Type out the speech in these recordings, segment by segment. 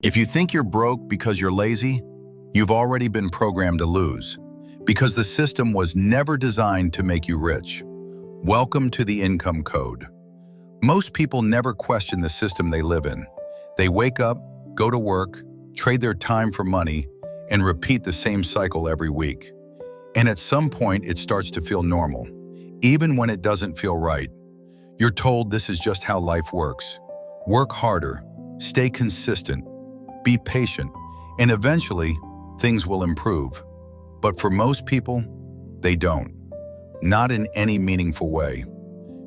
If you think you're broke because you're lazy, you've already been programmed to lose, because the system was never designed to make you rich. Welcome to the income code. Most people never question the system they live in. They wake up, go to work, trade their time for money, and repeat the same cycle every week. And at some point, it starts to feel normal, even when it doesn't feel right. You're told this is just how life works. Work harder, stay consistent, be patient, and eventually, things will improve. But for most people, they don't. Not in any meaningful way.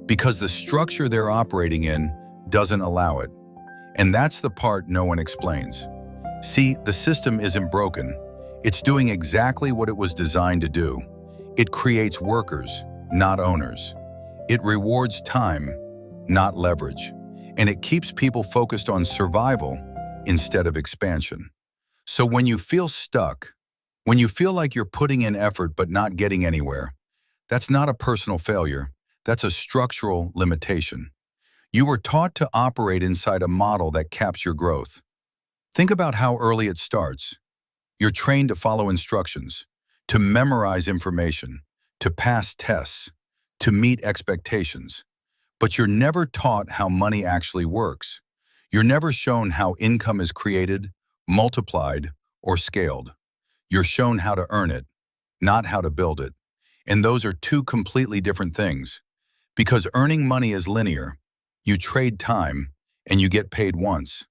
Because the structure they're operating in doesn't allow it. And that's the part no one explains. See, the system isn't broken. It's doing exactly what it was designed to do. It creates workers, not owners. It rewards time, not leverage. And it keeps people focused on survival instead of expansion. So when you feel stuck, when you feel like you're putting in effort but not getting anywhere, that's not a personal failure, that's a structural limitation. You were taught to operate inside a model that caps your growth. Think about how early it starts. You're trained to follow instructions, to memorize information, to pass tests, to meet expectations. But you're never taught how money actually works. You're never shown how income is created, multiplied, or scaled. You're shown how to earn it, not how to build it. And those are two completely different things. Because earning money is linear. You trade time, and you get paid once.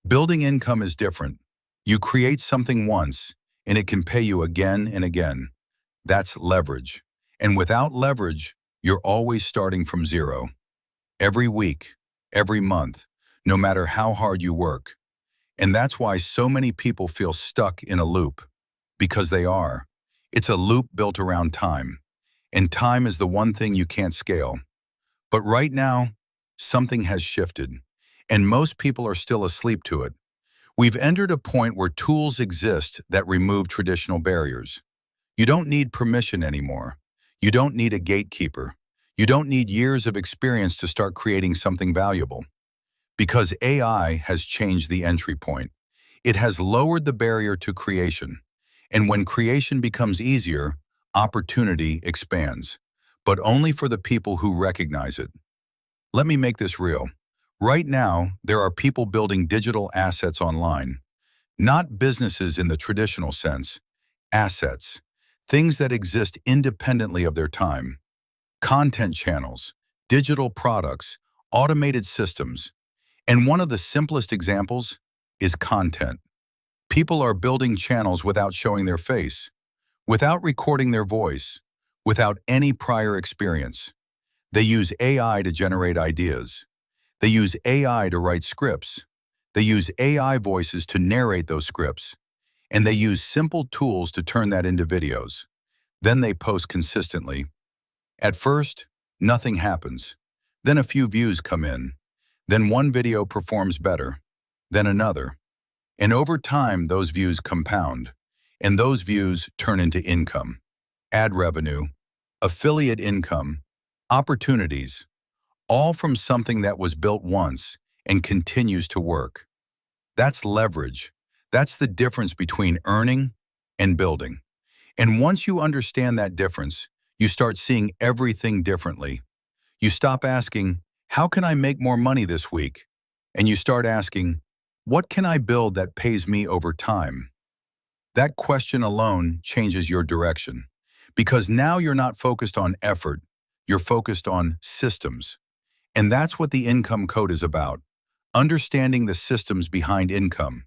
Building income is different. You create something once, and it can pay you again and again. That's leverage. And without leverage, you're always starting from zero. Every week, every month, no matter how hard you work. And that's why so many people feel stuck in a loop. Because they are. It's a loop built around time. And time is the one thing you can't scale. But right now, something has shifted. And most people are still asleep to it. We've entered a point where tools exist that remove traditional barriers. You don't need permission anymore. You don't need a gatekeeper. You don't need years of experience to start creating something valuable. Because AI has changed the entry point. It has lowered the barrier to creation. And when creation becomes easier, opportunity expands. But only for the people who recognize it. Let me make this real. Right now, there are people building digital assets online. Not businesses in the traditional sense. Assets. Things that exist independently of their time. Content channels, digital products, automated systems. And one of the simplest examples is content. People are building channels without showing their face, without recording their voice, without any prior experience. They use AI to generate ideas. They use AI to write scripts. They use AI voices to narrate those scripts. And they use simple tools to turn that into videos. Then they post consistently. At first, nothing happens. Then a few views come in. Then one video performs better. Then another. And over time, those views compound. And those views turn into income. Ad revenue, affiliate income, opportunities, all from something that was built once and continues to work. That's leverage. That's the difference between earning and building. And once you understand that difference, you start seeing everything differently. You stop asking, how can I make more money this week? And you start asking, what can I build that pays me over time? That question alone changes your direction. Because now you're not focused on effort, you're focused on systems. And that's what the income code is about. Understanding the systems behind income.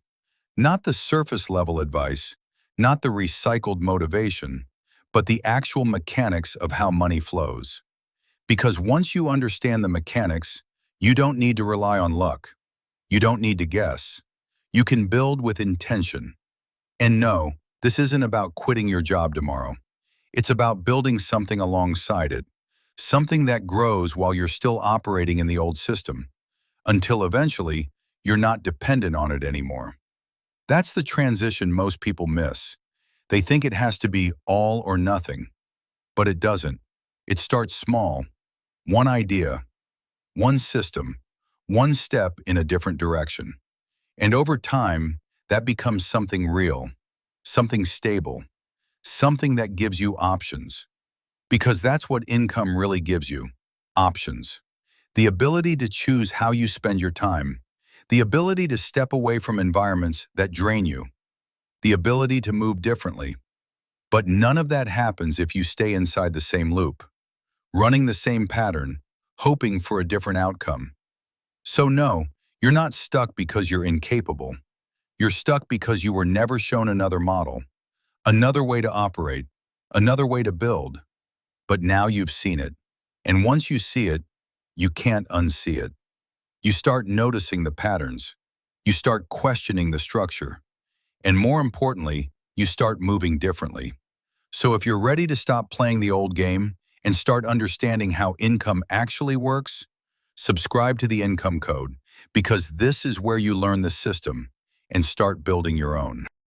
Not the surface level advice, not the recycled motivation, but the actual mechanics of how money flows. Because once you understand the mechanics, you don't need to rely on luck. You don't need to guess. You can build with intention. And no, this isn't about quitting your job tomorrow. It's about building something alongside it. Something that grows while you're still operating in the old system. Until eventually, you're not dependent on it anymore. That's the transition most people miss. They think it has to be all or nothing. But it doesn't. It starts small. One idea, one system, one step in a different direction. And over time, that becomes something real, something stable, something that gives you options. Because that's what income really gives you, options. The ability to choose how you spend your time, the ability to step away from environments that drain you, the ability to move differently. But none of that happens if you stay inside the same loop, running the same pattern, hoping for a different outcome. So no, you're not stuck because you're incapable. You're stuck because you were never shown another model, another way to operate, another way to build. But now you've seen it. And once you see it, you can't unsee it. You start noticing the patterns. You start questioning the structure. And more importantly, you start moving differently. So if you're ready to stop playing the old game and start understanding how income actually works, subscribe to the Income Code, because this is where you learn the system and start building your own.